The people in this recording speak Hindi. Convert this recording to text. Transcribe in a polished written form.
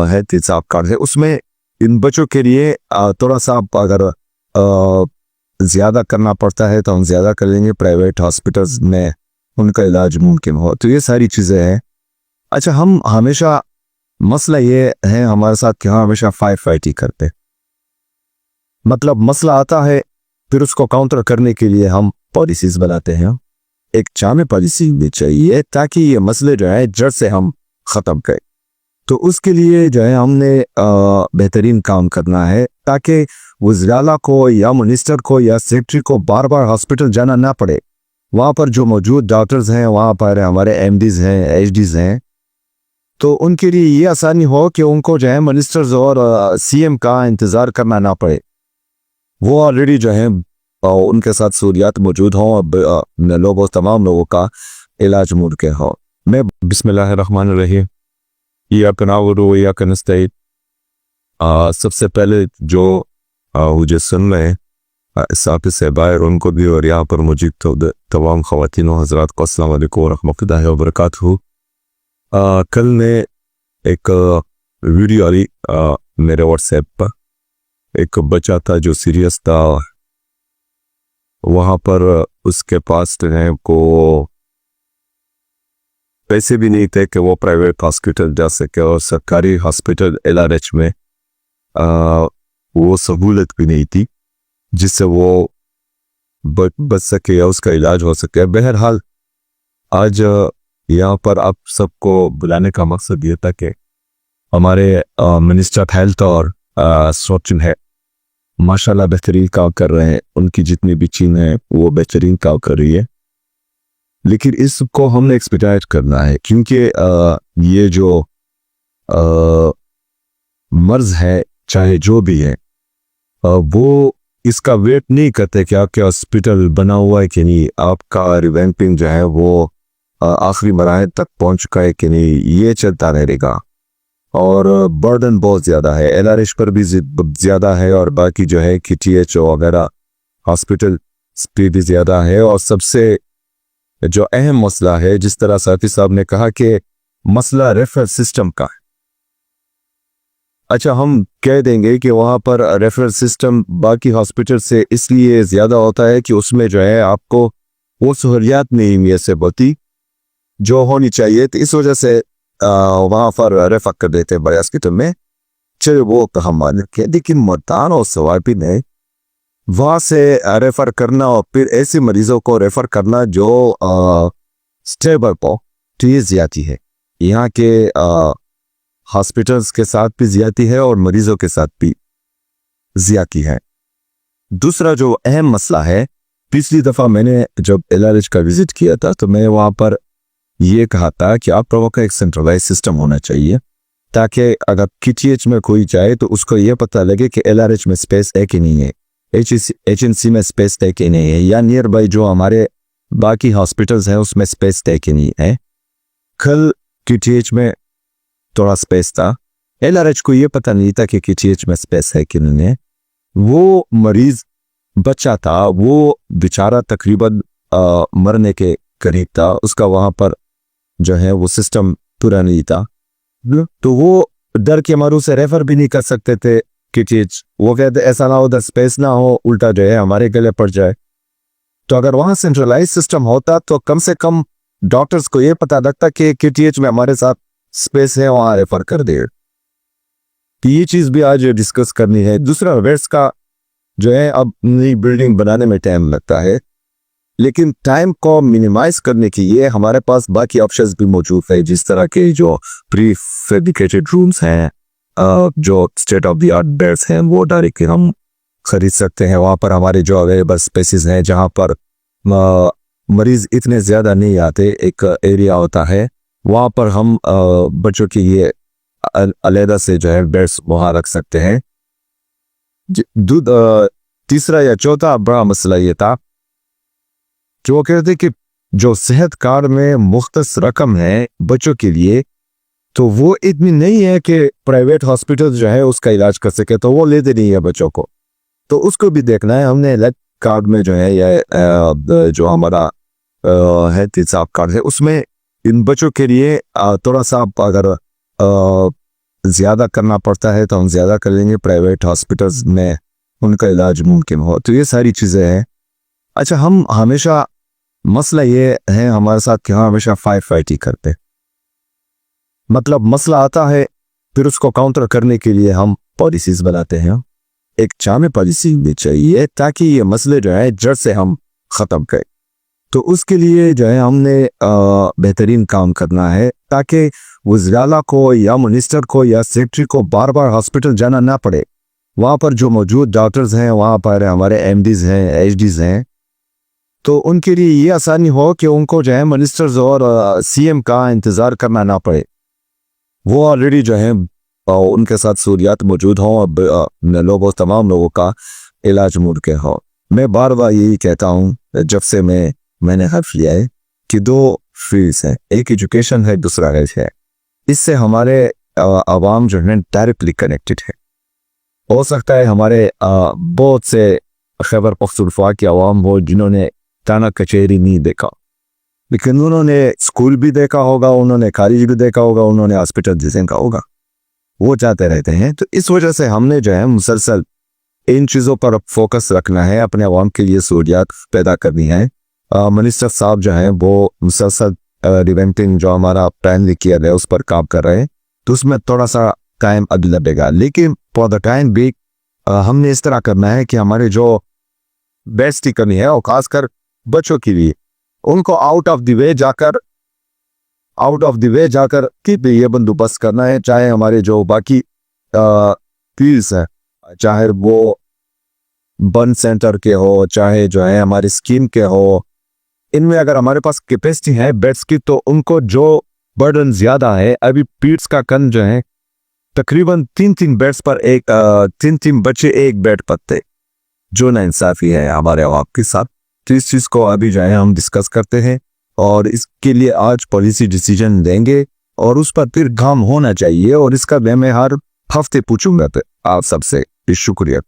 है तेजाब कार्ड है, उसमें इन बच्चों के लिए थोड़ा सा अगर ज़्यादा करना पड़ता है तो हम ज़्यादा कर लेंगे, प्राइवेट हॉस्पिटल्स में उनका इलाज मुमकिन हो। तो ये सारी चीज़ें हैं। अच्छा, हम हमेशा मसला ये है हमारे साथ कि हम हमेशा फाइट ही करते, मतलब मसला आता है फिर उसको काउंटर करने के लिए हम पॉलिसीज बनाते हैं। एक जामे पॉलिसी भी चाहिए ताकि ये मसले जो है जड़ से हम ख़त्म करें। तो उसके लिए जो है हमने बेहतरीन काम करना है ताकि वज़ीर-ए-आला को या मिनिस्टर को या सेक्रेटरी को बार बार हॉस्पिटल जाना ना पड़े। वहाँ पर जो मौजूद डॉक्टर्स हैं, वहाँ पर हमारे एमडीज़ हैं, एचडीज़ हैं, तो उनके लिए ये आसानी हो कि उनको जो है मिनिस्टर्स और सीएम का इंतज़ार करना ना पड़े। वो ऑलरेडी जो है उनके साथ सहूलियात मौजूद हों, अब तमाम लोगों का इलाज मुमकिन हो। मैं बिस्मिल्लाहिर्रहमानिर्रहीम, इय्याका नअबुदु व इय्याका नस्तईन। सबसे पहले जो मुझे सुन रहे हैं इस ऑफिस से बाहर, उनको भी और यहाँ पर मौजूद तमाम ख़वातीन व हज़रात को अस्सलाम वालेकुम व रहमतुल्लाहि व बरकातहू। कल मैं एक वीडियो आई मेरे व्हाट्सएप पर, एक बच्चा था जो सीरियस था, वहाँ पर उसके पास जो है को पैसे भी नहीं थे कि वो प्राइवेट हॉस्पिटल जा सके, और सरकारी हॉस्पिटल एलआरएच में वो सहूलत भी नहीं थी जिससे वो बच सके या उसका इलाज हो सके। बहरहाल आज यहाँ पर आप सबको बुलाने का मकसद ये था कि हमारे मिनिस्टर ऑफ हेल्थ और सोचिन है, माशाल्लाह बेहतरीन काम कर रहे हैं, उनकी जितनी भी टीम है वो बेहतरीन काम कर रही है, लेकिन इसको हमने एक्सपेडाइट करना है क्योंकि ये जो मर्ज है चाहे जो भी है वो इसका वेट नहीं करते कि आपके हॉस्पिटल बना हुआ है कि नहीं, आपका रिवैम्पिंग जो है वो आखिरी मराहल तक पहुंच चुका है कि नहीं, ये चलता रहेगा। और बर्डन बहुत ज़्यादा है, एलआरएच पर भी ज़्यादा है, और बाकी जो है कि टीएचओ वगैरह हॉस्पिटल पे भी ज़्यादा है। और सबसे जो अहम मसला है, जिस तरह साथी साहब ने कहा कि मसला रेफरल सिस्टम का है। अच्छा, हम कह देंगे कि वहाँ पर रेफरल सिस्टम बाकी हॉस्पिटल से इसलिए ज़्यादा होता है कि उसमें जो है आपको वो सहूलियात नहीं मैसर होती जो होनी चाहिए, तो इस वजह से वहाँ पर रेफर कर देते हैं बड़े हॉस्पिटल में। चलो वो तो हम मान के, लेकिन मुल्तान और सवाबी ने वहाँ से रेफर करना और फिर ऐसे मरीजों को रेफर करना जो स्टेबल हो, तो ये ज़्यादती है। यहाँ के हॉस्पिटल्स के साथ भी ज़्यादती है और मरीजों के साथ भी ज़्यादती है। दूसरा जो अहम मसला है, पिछली दफ़ा मैंने जब एलआरएच का विजिट किया था तो मैं वहाँ पर ये कहा था कि आप लोगों का एक सेंट्रलाइज सिस्टम होना चाहिए ताकि अगर केटीएच में कोई जाए तो उसको ये पता लगे कि एलआरएच में स्पेस है कि नहीं है, एचएनसी में स्पेस है कि नहीं है, या नियर बाई जो हमारे बाकी हॉस्पिटल्स हैं उसमें स्पेस है कि नहीं है। कल केटीएच में थोड़ा स्पेस था, एलआरएच को ये पता नहीं था कि केटीएच में स्पेस है कि नहीं है। वो मरीज बच्चा था, वो बेचारा तकरीबन मरने के करीब था, उसका वहाँ पर जो है वो सिस्टम पूरा नहीं था, तो वो डर के मारू से रेफर भी नहीं कर सकते थे केटीएच। वो कहते ऐसा ना हो, उधर स्पेस ना हो, उल्टा जो है हमारे गले पड़ जाए। तो अगर वहाँ सेंट्रलाइज सिस्टम होता तो कम से कम डॉक्टर्स को ये पता लगता कि केटीएच में हमारे साथ स्पेस है, वहाँ रेफर कर दे। तो ये चीज़ भी आज डिस्कस करनी है। दूसरा, वेट्स का जो है अब नई बिल्डिंग बनाने में टाइम लगता है, लेकिन टाइम को मिनिमाइज करने के लिए हमारे पास बाकी ऑप्शंस भी मौजूद है, जिस तरह के जो प्री फैब्रिकेटेड रूम्स हैं, जो state of the art beds हैं, वो डायरेक्ट हम खरीद सकते हैं। वहाँ पर हमारे जो अवेलेबल स्पेसेस हैं जहाँ पर मरीज इतने ज़्यादा नहीं आते, एक एरिया होता है वहाँ पर हम बच्चों के लिए अलहदा से जो है बेड्स वहाँ रख सकते हैं। तीसरा या चौथा बड़ा मसला ये था जो कहते कि जो सेहत कार्ड में मुख्तस रकम है बच्चों के लिए, तो वो इतनी नहीं है कि प्राइवेट हॉस्पिटल जो है उसका इलाज कर सके, तो वो लेते नहीं है बच्चों को, तो उसको भी देखना है हमने। हेल्थ कार्ड में जो है या जो हमारा हेल्थ हिसाब कार्ड है उसमें इन बच्चों के लिए थोड़ा सा अगर ज़्यादा करना पड़ता है तो हम ज़्यादा कर लेंगे, प्राइवेट हॉस्पिटल्स में उनका इलाज मुमकिन हो। तो ये सारी चीज़ें हैं। अच्छा, हम हमेशा मसला ये है हमारे साथ कि हम हमेशा फायर फाइटिंग करते, मतलब मसला आता है फिर उसको काउंटर करने के लिए हम पॉलिसीज बनाते हैं। एक जामे पॉलिसी भी चाहिए ताकि ये मसले जो है जड़ से हम ख़त्म करें। तो उसके लिए जो है हमने बेहतरीन काम करना है ताकि वज़ीर-ए-आला को या मिनिस्टर को या सेक्रेटरी को बार बार हॉस्पिटल जाना ना पड़े। वहाँ पर जो मौजूद डॉक्टर्स हैं, वहाँ पर हमारे एमडीज़ हैं, एचडीज़ हैं, तो उनके लिए ये आसानी हो कि उनको जो है मिनिस्टर्स और सीएम का इंतज़ार करना ना पड़े। वो ऑलरेडी जो है उनके साथ सहूलियात मौजूद हों और लोगों तमाम लोगों का इलाज मुमकिन हो। मैं बार बार यही कहता हूँ जब से मैंने हर्फ लिया है कि दो फील्ड्स हैं, एक एजुकेशन है, दूसरा हेल्थ है। इससे हमारे आवाम जो है डायरेक्टली कनेक्टेड है। हो सकता है हमारे बहुत से खैबर पख्तूनख्वा के अवाम हो जिन्होंने थाना कचहरी नहीं देखा, लेकिन उन्होंने स्कूल भी देखा होगा, उन्होंने कॉलेज भी देखा होगा, उन्होंने हॉस्पिटल देखा होगा, वो जाते रहते हैं। तो इस वजह से हमने जो है मुसलसल इन चीज़ों पर फोकस रखना है, अपने अवाम के लिए सहूलियात पैदा करनी है। मिनिस्टर साहब जो हैं वो मुसलसल रिवेंटिंग जो हमारा प्लान किया है उस पर काम कर रहे हैं, तो उसमें थोड़ा सा टाइम अभी लगेगा, लेकिन फॉर द टाइम भी हमने इस तरह करना है कि हमारे जो बेस्ट की करनी है और खासकर बच्चों के लिए उनको आउट ऑफ द वे जाकर कि ये बंदोबस्त करना है। चाहे हमारे जो बाकी फील्ड्स हैं, चाहे वो बर्न सेंटर के हो, चाहे जो है हमारी स्कीम के हो, इनमें अगर हमारे पास कैपेसिटी है बेड्स की, तो उनको जो बर्डन ज्यादा है, अभी पीड्स का कन जो है तकरीबन 3 बेड्स पर 3 बच्चे एक बेड पर थे, जो नाइंसाफी है हमारे अवाम के साथ। तो इस चीज़ को अभी जो है हम डिस्कस करते हैं और इसके लिए आज पॉलिसी डिसीजन देंगे और उस पर फिर काम होना चाहिए, और इसका मैं हर हफ्ते पूछूंगा आप सबसे। शुक्रिया।